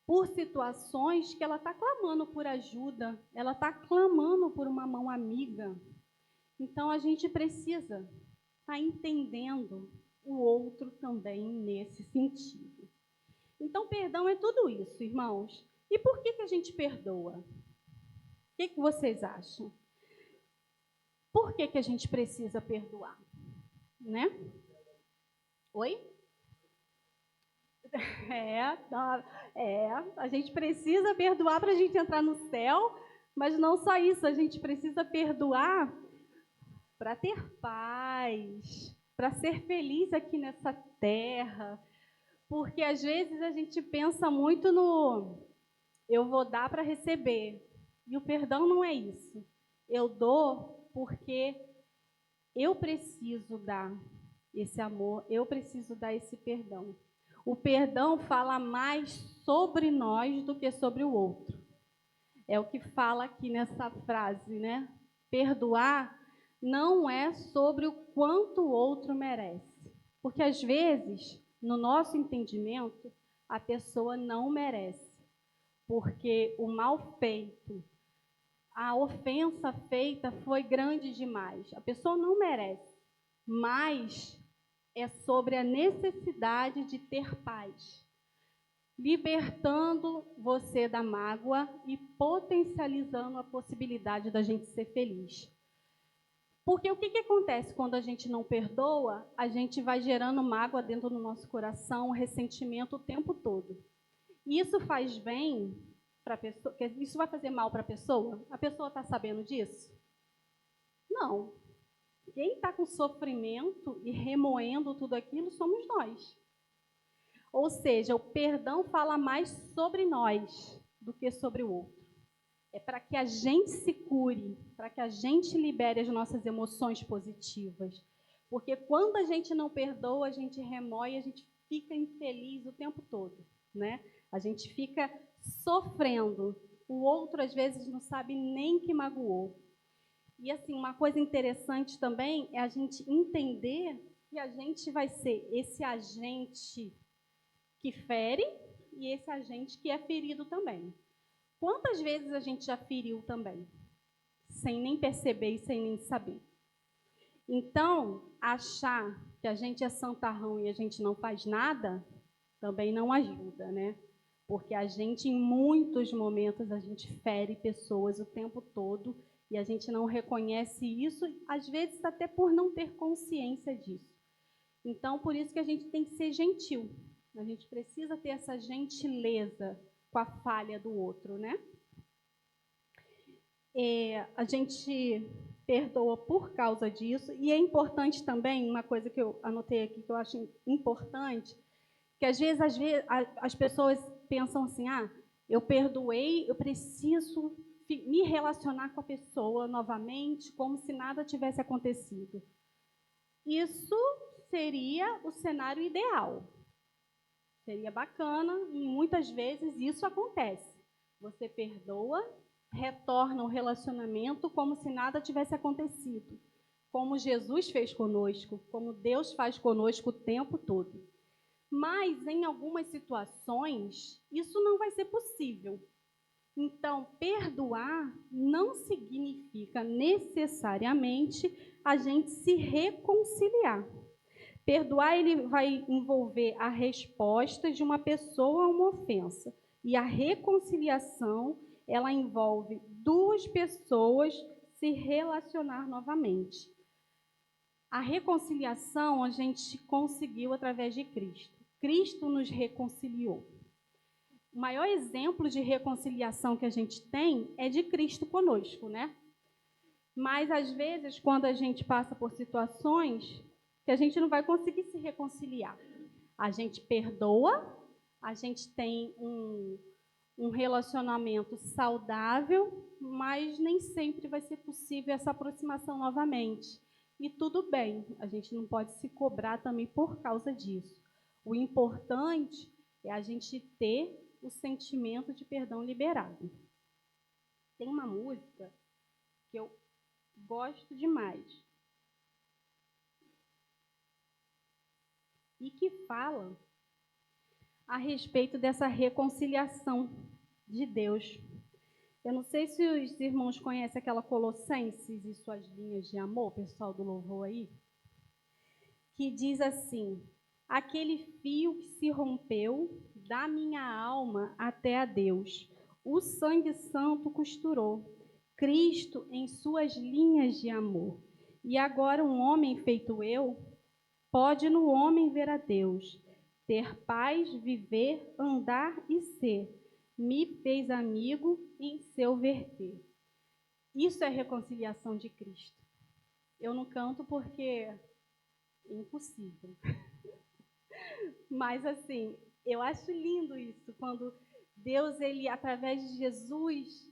por situações que ela está clamando por ajuda, ela está clamando por uma mão amiga. Então, a gente precisa estar entendendo o outro também nesse sentido. Então, perdão é tudo isso, irmãos. E por que a gente perdoa? O que vocês acham? Por que a gente precisa perdoar? Né? Oi? A gente precisa perdoar para a gente entrar no céu, mas não só isso, a gente precisa perdoar para ter paz, para ser feliz aqui nessa terra, porque às vezes a gente pensa muito no eu vou dar para receber, e o perdão não é isso. Eu dou porque eu preciso dar esse amor, eu preciso dar esse perdão. O perdão fala mais sobre nós do que sobre o outro. É o que fala aqui nessa frase, né? Perdoar não é sobre o quanto o outro merece. Porque, às vezes, no nosso entendimento, a pessoa não merece. Porque o mal feito, a ofensa feita foi grande demais. A pessoa não merece. Mas é sobre a necessidade de ter paz, libertando você da mágoa e potencializando a possibilidade da gente ser feliz. Porque o que acontece quando a gente não perdoa? A gente vai gerando mágoa dentro do nosso coração, ressentimento o tempo todo. E isso faz bem para a pessoa? Isso vai fazer mal para a pessoa? A pessoa está sabendo disso? Não. Quem está com sofrimento e remoendo tudo aquilo somos nós. Ou seja, o perdão fala mais sobre nós do que sobre o outro. É para que a gente se cure, para que a gente libere as nossas emoções positivas. Porque quando a gente não perdoa, a gente remói, a gente fica infeliz o tempo todo, né? A gente fica sofrendo. O outro, às vezes, não sabe nem que magoou. E, assim, uma coisa interessante também é a gente entender que a gente vai ser esse agente que fere e esse agente que é ferido também. Quantas vezes a gente já feriu também, sem nem perceber e sem nem saber? Então, achar que a gente é santarrão e a gente não faz nada, também não ajuda, né? Porque a gente, em muitos momentos, a gente fere pessoas o tempo todo e a gente não reconhece isso, às vezes até por não ter consciência disso. Então, por isso que a gente tem que ser gentil. A gente precisa ter essa gentileza com a falha do outro, né? A gente perdoa por causa disso, e é importante também, uma coisa que eu anotei aqui que eu acho importante, que às vezes as pessoas pensam assim, eu perdoei, eu preciso me relacionar com a pessoa novamente, como se nada tivesse acontecido. Isso seria o cenário ideal. Seria bacana, e muitas vezes isso acontece. Você perdoa, retorna ao relacionamento como se nada tivesse acontecido. Como Jesus fez conosco, como Deus faz conosco o tempo todo. Mas, em algumas situações, isso não vai ser possível. Então, perdoar não significa necessariamente a gente se reconciliar. Perdoar ele vai envolver a resposta de uma pessoa a uma ofensa. E a reconciliação, ela envolve duas pessoas se relacionar novamente. A reconciliação a gente conseguiu através de Cristo. Cristo nos reconciliou. O maior exemplo de reconciliação que a gente tem é de Cristo conosco, né? Mas, às vezes, quando a gente passa por situações que a gente não vai conseguir se reconciliar. A gente perdoa, a gente tem um relacionamento saudável, mas nem sempre vai ser possível essa aproximação novamente. E tudo bem, a gente não pode se cobrar também por causa disso. O importante é a gente ter o sentimento de perdão liberado. Tem uma música que eu gosto demais, e que fala a respeito dessa reconciliação de Deus. Eu não sei se os irmãos conhecem aquela Colossenses e suas linhas de amor, pessoal do louvor aí, que diz assim: aquele fio que se rompeu da minha alma até a Deus, o sangue santo costurou, Cristo em suas linhas de amor. E agora um homem feito eu, pode no homem ver a Deus, ter paz, viver, andar e ser. Me fez amigo em seu verter. Isso é reconciliação de Cristo. Eu não canto porque é impossível. Mas, assim, eu acho lindo isso, quando Deus, ele, através de Jesus,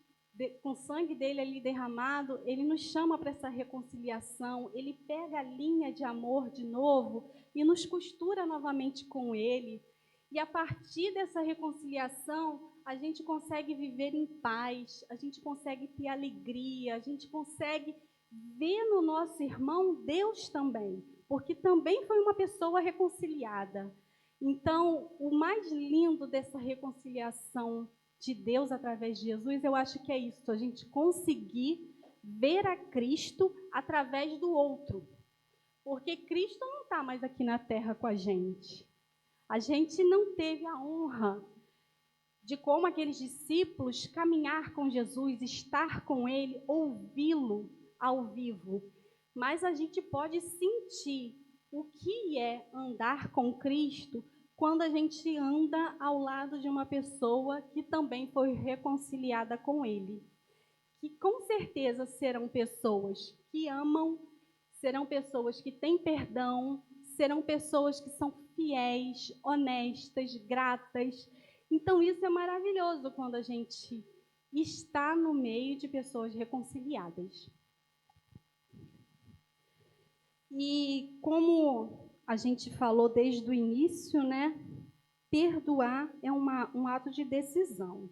com o sangue dele ali derramado, ele nos chama para essa reconciliação, ele pega a linha de amor de novo e nos costura novamente com ele. E a partir dessa reconciliação, a gente consegue viver em paz, a gente consegue ter alegria, a gente consegue ver no nosso irmão Deus também, porque também foi uma pessoa reconciliada. Então, o mais lindo dessa reconciliação de Deus através de Jesus, eu acho que é isso, a gente conseguir ver a Cristo através do outro. Porque Cristo não está mais aqui na terra com a gente. A gente não teve a honra de, como aqueles discípulos, caminhar com Jesus, estar com Ele, ouvi-lo ao vivo. Mas a gente pode sentir o que é andar com Cristo quando a gente anda ao lado de uma pessoa que também foi reconciliada com Ele. Que com certeza serão pessoas que amam, serão pessoas que têm perdão, serão pessoas que são fiéis, honestas, gratas. Então, isso é maravilhoso quando a gente está no meio de pessoas reconciliadas. E como a gente falou desde o início, né? Perdoar é um ato de decisão.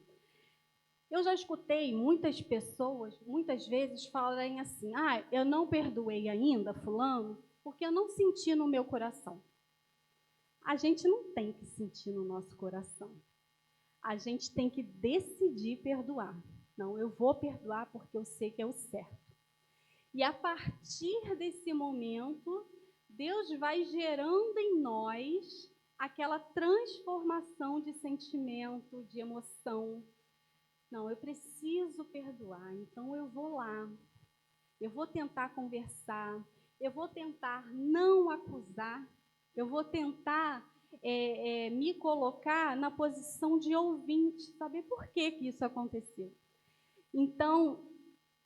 Eu já escutei muitas pessoas, muitas vezes, falarem assim: eu não perdoei ainda fulano, porque eu não senti no meu coração. A gente não tem que sentir no nosso coração. A gente tem que decidir perdoar. Não, eu vou perdoar porque eu sei que é o certo. E a partir desse momento, Deus vai gerando em nós aquela transformação de sentimento, de emoção. Não, eu preciso perdoar, então eu vou lá. Eu vou tentar conversar, eu vou tentar não acusar, eu vou tentar me colocar na posição de ouvinte, saber por que isso aconteceu. Então,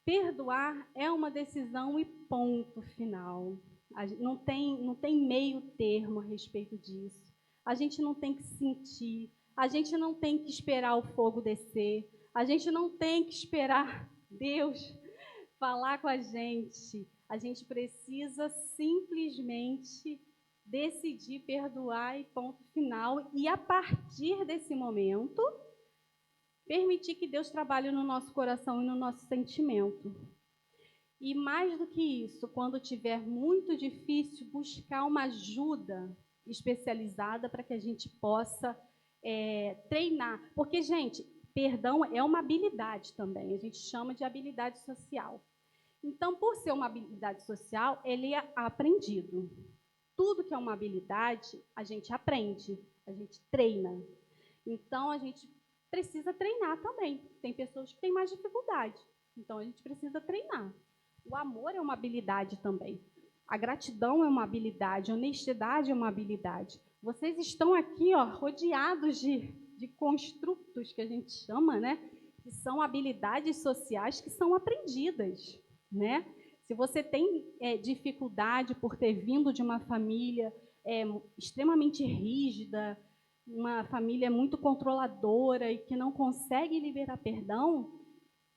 perdoar é uma decisão e ponto final. Não tem meio termo a respeito disso. A gente não tem que sentir, a gente não tem que esperar o fogo descer, a gente não tem que esperar Deus falar com a gente. A gente precisa simplesmente decidir perdoar e ponto final. E a partir desse momento, permitir que Deus trabalhe no nosso coração e no nosso sentimento. E mais do que isso, quando tiver muito difícil, buscar uma ajuda especializada para que a gente possa treinar. Porque, gente, perdão é uma habilidade também, a gente chama de habilidade social. Então, por ser uma habilidade social, ele é aprendido. Tudo que é uma habilidade, a gente aprende, a gente treina. Então, a gente precisa treinar também. Tem pessoas que têm mais dificuldade, então a gente precisa treinar. O amor é uma habilidade também. A gratidão é uma habilidade, a honestidade é uma habilidade. Vocês estão aqui, rodeados de construtos, que a gente chama, né? Que são habilidades sociais que são aprendidas, né? Se você tem dificuldade por ter vindo de uma família extremamente rígida, uma família muito controladora e que não consegue liberar perdão,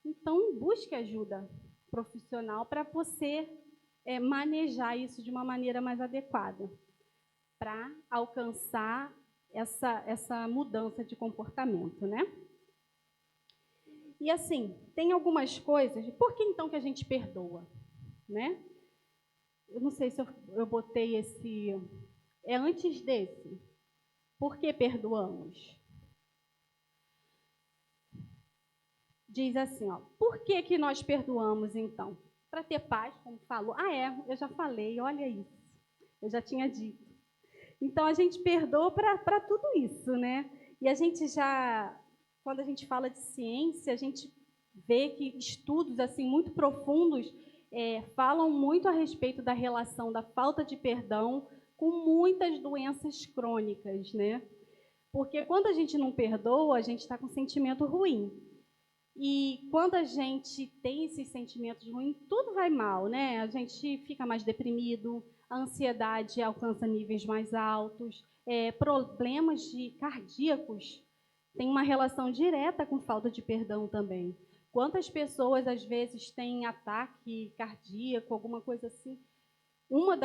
então busque ajuda profissional para você manejar isso de uma maneira mais adequada, para alcançar essa mudança de comportamento, né? E assim, tem algumas coisas. Por que então que a gente perdoa, né? Eu não sei se eu botei esse. É antes desse. Por que perdoamos? Diz assim, por que nós perdoamos então? Para ter paz, como falou. Eu já falei, olha isso. Eu já tinha dito. Então a gente perdoa para tudo isso, né? E a gente quando a gente fala de ciência, a gente vê que estudos assim muito profundos falam muito a respeito da relação da falta de perdão com muitas doenças crônicas, né? Porque quando a gente não perdoa, a gente está com um sentimento ruim. E quando a gente tem esses sentimentos ruins, tudo vai mal, né? A gente fica mais deprimido, a ansiedade alcança níveis mais altos, problemas cardíacos têm uma relação direta com falta de perdão também. Quantas pessoas, às vezes, têm ataque cardíaco, alguma coisa assim? Uma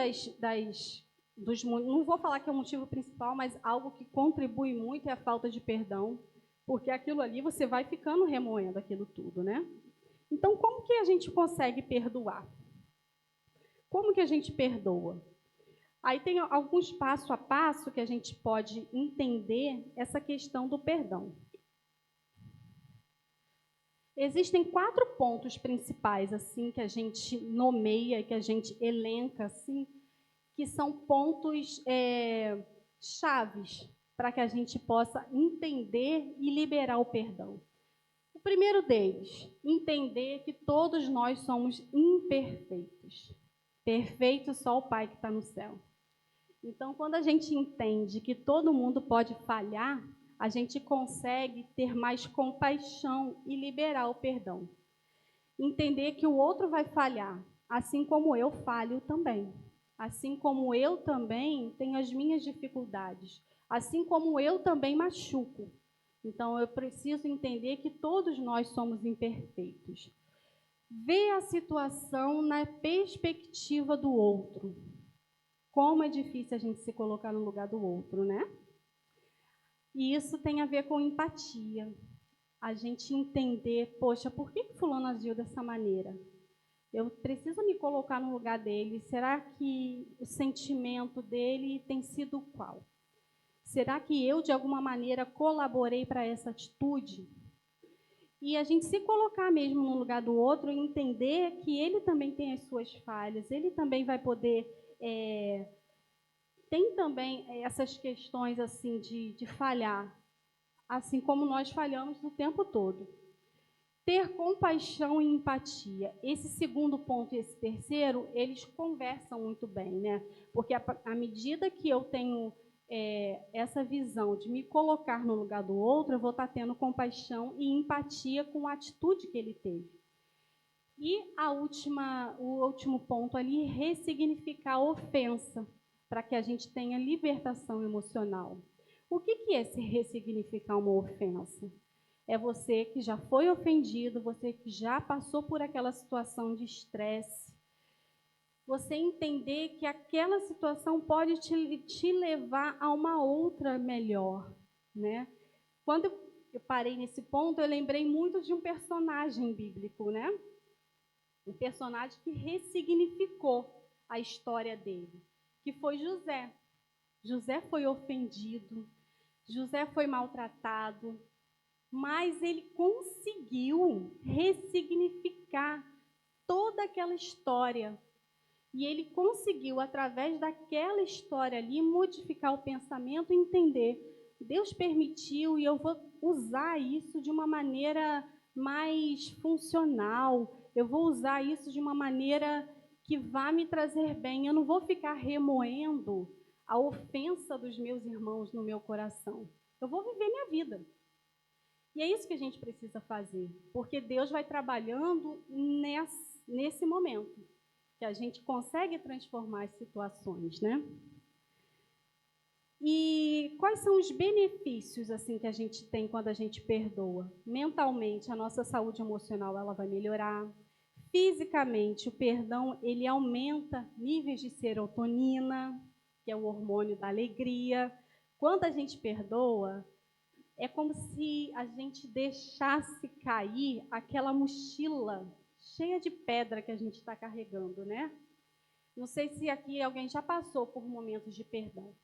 não vou falar que é o motivo principal, mas algo que contribui muito é a falta de perdão, porque aquilo ali você vai ficando remoendo aquilo tudo, né? Então, como que a gente consegue perdoar? Como que a gente perdoa? Aí tem alguns passo a passo que a gente pode entender essa questão do perdão. Existem 4 pontos principais assim que a gente nomeia, que a gente elenca assim, que são pontos chaves para que a gente possa entender e liberar o perdão. O primeiro deles, entender que todos nós somos imperfeitos. Perfeito só o Pai que está no céu. Então, quando a gente entende que todo mundo pode falhar, a gente consegue ter mais compaixão e liberar o perdão. Entender que o outro vai falhar, assim como eu falho também. Assim como eu também tenho as minhas dificuldades. Assim como eu também machuco. Então, eu preciso entender que todos nós somos imperfeitos. Ver a situação na perspectiva do outro. como é difícil a gente se colocar no lugar do outro, né? E isso tem a ver com empatia. A gente entender, poxa, por que fulano agiu dessa maneira? Eu preciso me colocar no lugar dele. Será que o sentimento dele tem sido qual? Será que eu, de alguma maneira, colaborei para essa atitude? E a gente se colocar mesmo no lugar do outro e entender que ele também tem as suas falhas, ele também vai poder... tem também essas questões assim de falhar, assim como nós falhamos o tempo todo. Ter compaixão e empatia. Esse segundo ponto e esse terceiro, eles conversam muito bem, né? Porque à medida que eu tenho essa visão de me colocar no lugar do outro, eu vou estar tendo compaixão e empatia com a atitude que ele teve. E o último ponto ali, ressignificar a ofensa, para que a gente tenha libertação emocional. O que é se ressignificar uma ofensa? É você que já foi ofendido, você que já passou por aquela situação de estresse. Você entender que aquela situação pode te levar a uma outra melhor, né? Quando eu parei nesse ponto, eu lembrei muito de um personagem bíblico, né? Um personagem que ressignificou a história dele, que foi José. José foi ofendido, José foi maltratado, mas ele conseguiu ressignificar toda aquela história. E ele conseguiu, através daquela história ali, modificar o pensamento e entender. Deus permitiu e eu vou usar isso de uma maneira mais funcional. Eu vou usar isso de uma maneira que vá me trazer bem. Eu não vou ficar remoendo a ofensa dos meus irmãos no meu coração. Eu vou viver minha vida. E é isso que a gente precisa fazer, porque Deus vai trabalhando nesse momento, que a gente consegue transformar as situações, né? E quais são os benefícios assim que a gente tem quando a gente perdoa? Mentalmente, a nossa saúde emocional ela vai melhorar. Fisicamente, o perdão ele aumenta níveis de serotonina, que é o hormônio da alegria. Quando a gente perdoa, é como se a gente deixasse cair aquela mochila cheia de pedra que a gente está carregando, né? Não sei se aqui alguém já passou por momentos de perdão.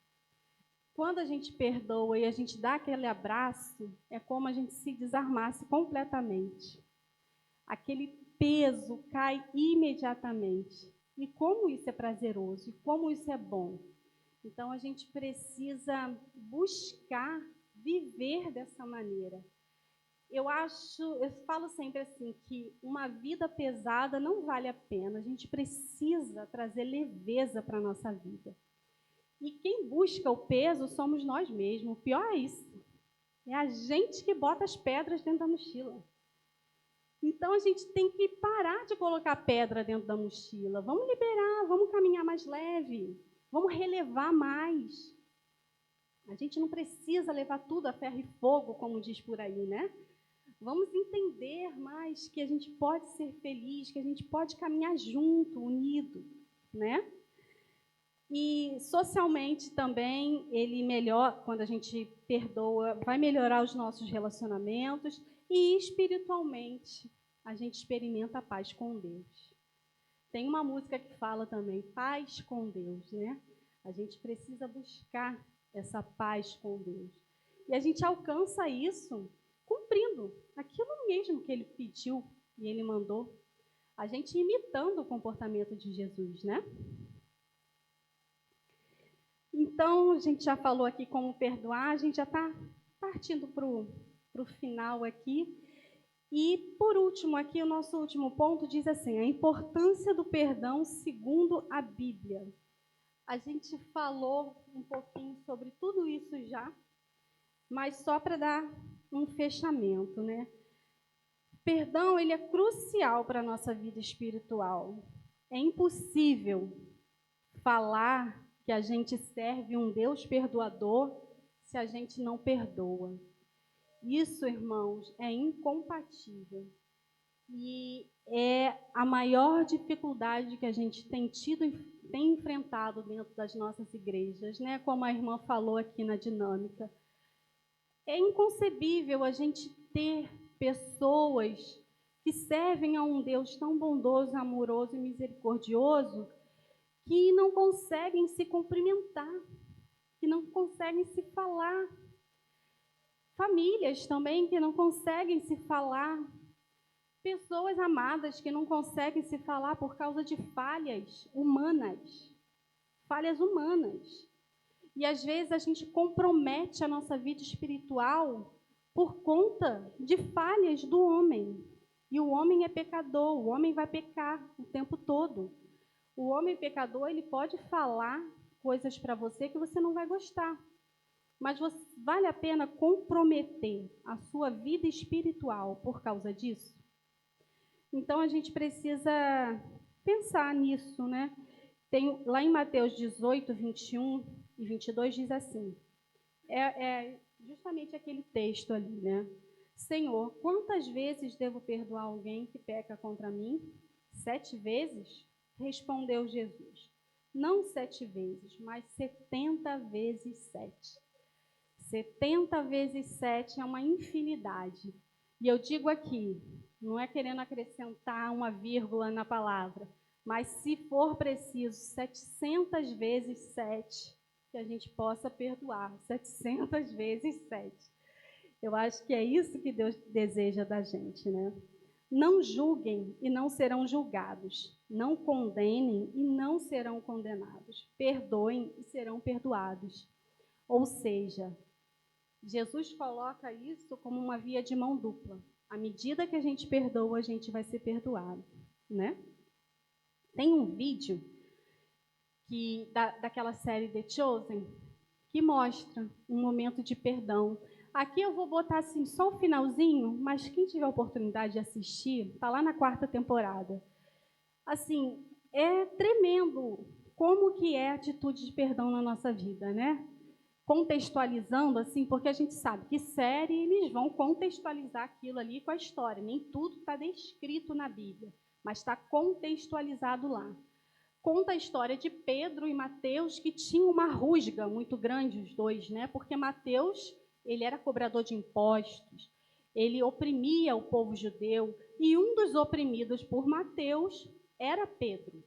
Quando a gente perdoa e a gente dá aquele abraço, é como a gente se desarmasse completamente. Aquele peso cai imediatamente. E como isso é prazeroso, e como isso é bom. Então, a gente precisa buscar viver dessa maneira. Eu falo sempre assim, que uma vida pesada não vale a pena. A gente precisa trazer leveza para a nossa vida. E quem busca o peso somos nós mesmos. O pior é isso. É a gente que bota as pedras dentro da mochila. Então, a gente tem que parar de colocar pedra dentro da mochila. Vamos liberar, vamos caminhar mais leve. Vamos relevar mais. A gente não precisa levar tudo a ferro e fogo, como diz por aí, né? Vamos entender mais que a gente pode ser feliz, que a gente pode caminhar junto, unido, né? E socialmente também, ele melhora, quando a gente perdoa, vai melhorar os nossos relacionamentos e espiritualmente a gente experimenta a paz com Deus. Tem uma música que fala também, paz com Deus, né? A gente precisa buscar essa paz com Deus. E a gente alcança isso cumprindo aquilo mesmo que ele pediu e ele mandou. A gente imitando o comportamento de Jesus, né? Então, a gente já falou aqui como perdoar, a gente já está partindo para o final aqui. E, por último, aqui o nosso último ponto diz assim, a importância do perdão segundo a Bíblia. A gente falou um pouquinho sobre tudo isso já, mas só para dar um fechamento, né? Perdão, ele é crucial para a nossa vida espiritual. É impossível falar que a gente serve um Deus perdoador se a gente não perdoa. Isso, irmãos, é incompatível. E é a maior dificuldade que a gente tem tido tem enfrentado dentro das nossas igrejas, né? Como a irmã falou aqui na dinâmica. É inconcebível a gente ter pessoas que servem a um Deus tão bondoso, amoroso e misericordioso que não conseguem se cumprimentar, que não conseguem se falar. Famílias também que não conseguem se falar. Pessoas amadas que não conseguem se falar por causa de falhas humanas. Falhas humanas. E às vezes a gente compromete a nossa vida espiritual por conta de falhas do homem. E o homem é pecador, o homem vai pecar o tempo todo. O homem pecador, ele pode falar coisas para você que você não vai gostar. Mas vale a pena comprometer a sua vida espiritual por causa disso? Então a gente precisa pensar nisso, né? Tem, lá em Mateus 18, 21 e 22 diz assim, é justamente aquele texto ali, né? Senhor, quantas vezes devo perdoar alguém que peca contra mim? 7 vezes? Respondeu Jesus. Não 7 vezes, mas 70 vezes 7. 70 vezes 7 é uma infinidade. E eu digo aqui, não é querendo acrescentar uma vírgula na palavra, mas se for preciso 700 vezes 7, que a gente possa perdoar, 700 vezes 7. Eu acho que é isso que Deus deseja da gente, né? Não julguem e não serão julgados. Não condenem e não serão condenados. Perdoem e serão perdoados. Ou seja, Jesus coloca isso como uma via de mão dupla. À medida que a gente perdoa, a gente vai ser perdoado, né? Tem um vídeo daquela série The Chosen que mostra um momento de perdão. Aqui eu vou botar assim só o finalzinho, mas quem tiver a oportunidade de assistir, está lá na 4ª temporada. Assim, é tremendo como que é a atitude de perdão na nossa vida, né? Contextualizando, assim, porque a gente sabe que série eles vão contextualizar aquilo ali com a história. Nem tudo está descrito na Bíblia, mas está contextualizado lá. Conta a história de Pedro e Mateus, que tinham uma rusga muito grande, os dois, né? Porque Mateus, ele era cobrador de impostos, ele oprimia o povo judeu, e um dos oprimidos por Mateus era Pedro.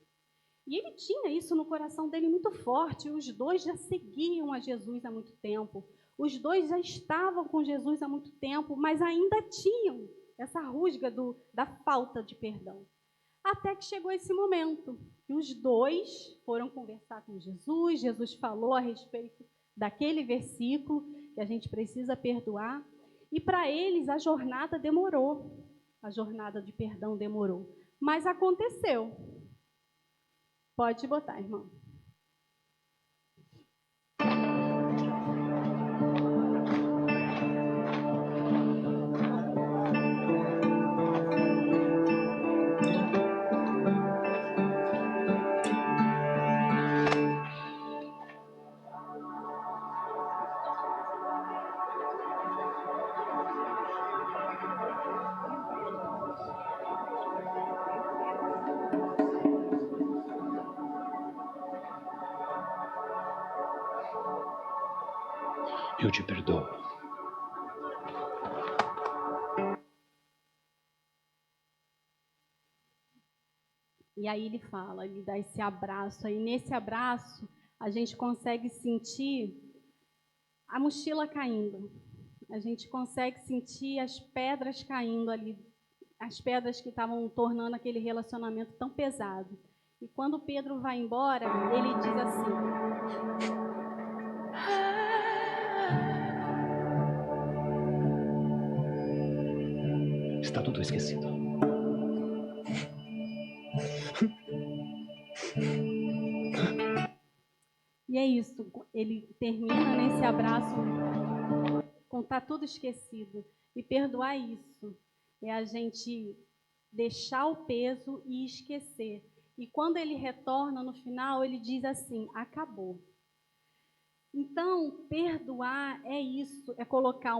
E ele tinha isso no coração dele muito forte. Os dois já seguiam a Jesus há muito tempo. Os dois já estavam com Jesus há muito tempo, mas ainda tinham essa rusga da falta de perdão. Até que chegou esse momento. E os dois foram conversar com Jesus. Jesus falou a respeito daquele versículo que a gente precisa perdoar. E para eles a jornada demorou. A jornada de perdão demorou. Mas aconteceu. Pode botar, irmão. Eu te perdoo. E aí ele fala, ele dá esse abraço. Aí nesse abraço a gente consegue sentir a mochila caindo. A gente consegue sentir as pedras caindo ali, as pedras que estavam tornando aquele relacionamento tão pesado. E quando Pedro vai embora, ele diz assim: Está tudo esquecido. E é isso, ele termina nesse abraço com tá tudo esquecido. E perdoar isso é a gente deixar o peso e esquecer. E quando ele retorna no final, ele diz assim: acabou. Então, perdoar é isso, é colocar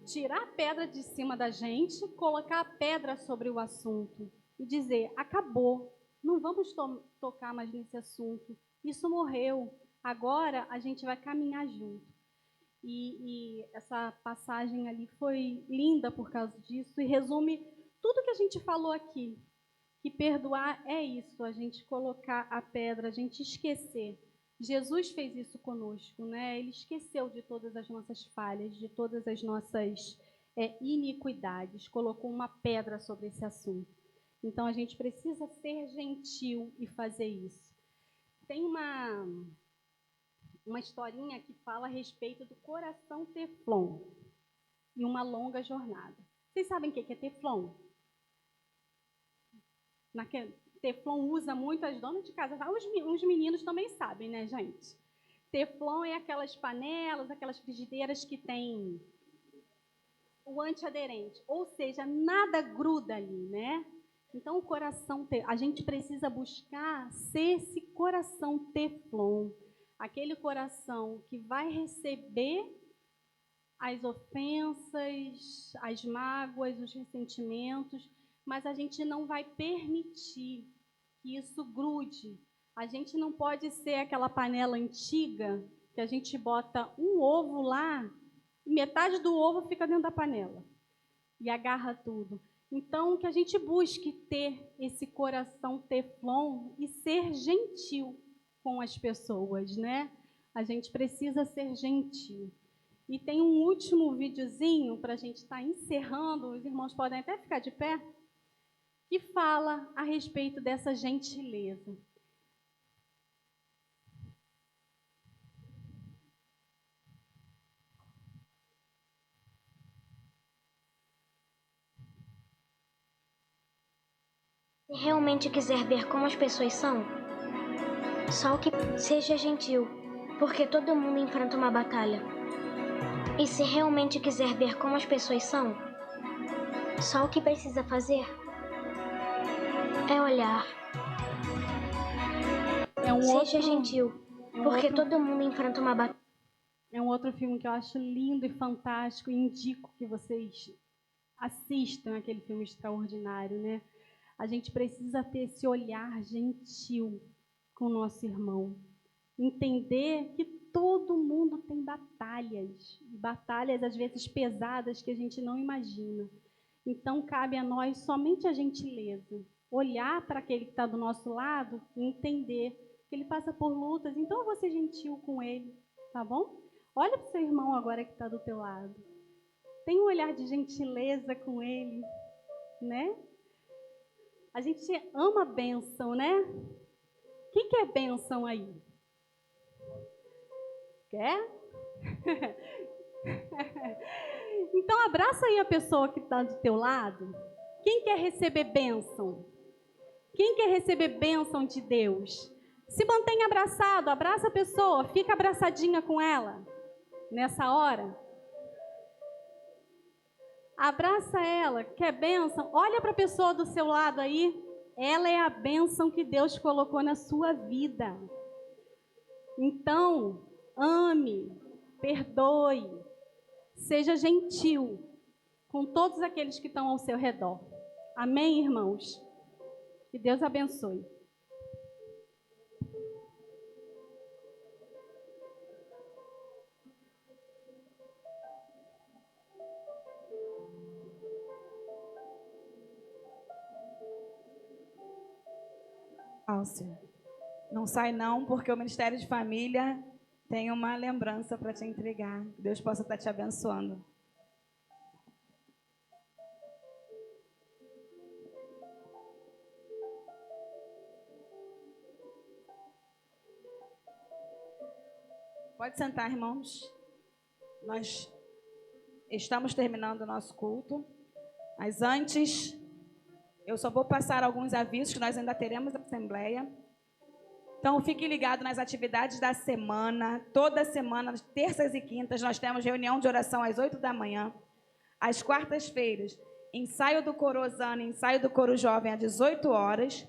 tirar a pedra de cima da gente, colocar a pedra sobre o assunto e dizer: acabou. Não vamos tocar mais nesse assunto. Isso morreu. Agora a gente vai caminhar junto. E essa passagem ali foi linda por causa disso e resume tudo que a gente falou aqui. Que perdoar é isso, a gente colocar a pedra, a gente esquecer. Jesus fez isso conosco, né? Ele esqueceu de todas as nossas falhas, de todas as nossas iniquidades, colocou uma pedra sobre esse assunto. Então a gente precisa ser gentil e fazer isso. Tem uma historinha que fala a respeito do coração Teflon e uma longa jornada. Vocês sabem o que é Teflon? Teflon usa muito as donas de casa. Os meninos também sabem, né, gente? Teflon é aquelas panelas, aquelas frigideiras que tem o antiaderente. Ou seja, nada gruda ali, né? Então, o coração, a gente precisa buscar ser esse coração Teflon. Aquele coração que vai receber as ofensas, as mágoas, os ressentimentos, mas a gente não vai permitir que isso grude. A gente não pode ser aquela panela antiga que a gente bota um ovo lá e metade do ovo fica dentro da panela e agarra tudo. Então, que a gente busque ter esse coração Teflon e ser gentil com as pessoas, né? A gente precisa ser gentil. E tem um último videozinho para a gente estar encerrando, os irmãos podem até ficar de pé, que fala a respeito dessa gentileza. Se realmente quiser ver como as pessoas são, só que seja gentil, porque todo mundo enfrenta uma batalha. E se realmente quiser ver como as pessoas são, só o que precisa fazer é olhar. Seja gentil, porque todo mundo enfrenta uma batalha. É um outro filme que eu acho lindo e fantástico e indico que vocês assistam aquele filme extraordinário, né? A gente precisa ter esse olhar gentil com o nosso irmão. Entender que todo mundo tem batalhas, batalhas às vezes pesadas que a gente não imagina. Então, cabe a nós somente a gentileza. Olhar para aquele que está do nosso lado e entender que ele passa por lutas. Então, eu vou ser gentil com ele, tá bom? Olha para o seu irmão agora que está do teu lado. Tem um olhar de gentileza com ele, né? A gente ama bênção, né? Quem quer bênção aí? Quer? Então, abraça aí a pessoa que está do teu lado. Quem quer receber bênção? Quem quer receber bênção de Deus? Se mantenha abraçado, abraça a pessoa, fica abraçadinha com ela nessa hora. Abraça ela, quer bênção? Olha para a pessoa do seu lado aí. Ela é a bênção que Deus colocou na sua vida. Então, ame, perdoe, seja gentil com todos aqueles que estão ao seu redor. Amém, irmãos? Que Deus abençoe. Alcia, não sai não, porque o Ministério de Família tem uma lembrança para te entregar. Deus possa estar te abençoando. Pode sentar, irmãos. Nós estamos terminando o nosso culto, mas antes, eu só vou passar alguns avisos que nós ainda teremos a assembleia. Então, fique ligado nas atividades da semana. Toda semana, terças e quintas, nós temos reunião de oração às 8 da manhã. Às quartas-feiras, ensaio do coro Osana, ensaio do coro jovem às 18 horas.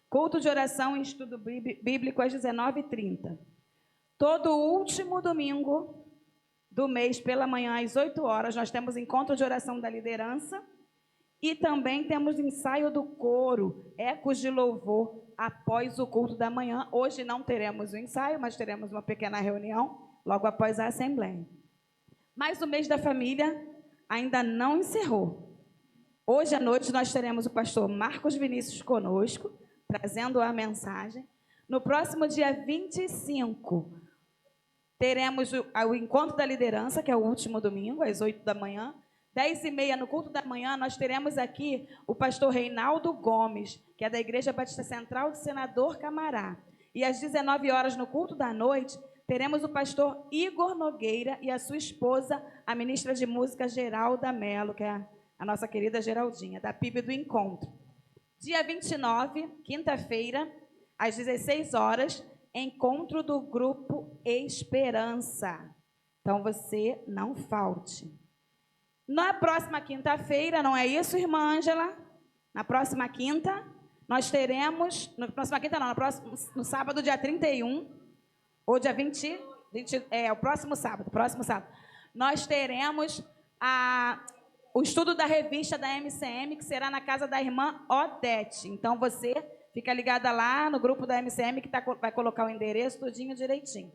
Culto de oração e estudo bíblico às 19h30. Todo último domingo do mês, pela manhã, às 8 horas, nós temos encontro de oração da liderança. E também temos ensaio do coro, ecos de louvor, após o culto da manhã. Hoje não teremos o ensaio, mas teremos uma pequena reunião logo após a assembleia. Mas o mês da família ainda não encerrou. Hoje à noite nós teremos o pastor Marcos Vinícius conosco, trazendo a mensagem. No próximo dia 25, teremos o encontro da liderança, que é o último domingo, às 8 da manhã. 10h30, no culto da manhã, nós teremos aqui o pastor Reinaldo Gomes, que é da Igreja Batista Central de Senador Camará. E às 19 horas, no culto da noite, teremos o pastor Igor Nogueira e a sua esposa, a ministra de música Geralda Mello, que é a nossa querida Geraldinha, da PIB do Encontro. Dia 29, quinta-feira, às 16 horas, encontro do Grupo Esperança. Então, você não falte. Na próxima quinta-feira, não é isso, irmã Ângela? Na próxima quinta, nós teremos... no sábado, dia 31, ou dia 20... o próximo sábado. Nós teremos o estudo da revista da MCM, que será na casa da irmã Odete. Então, você fica ligada lá no grupo da MCM, que vai colocar o endereço tudinho direitinho.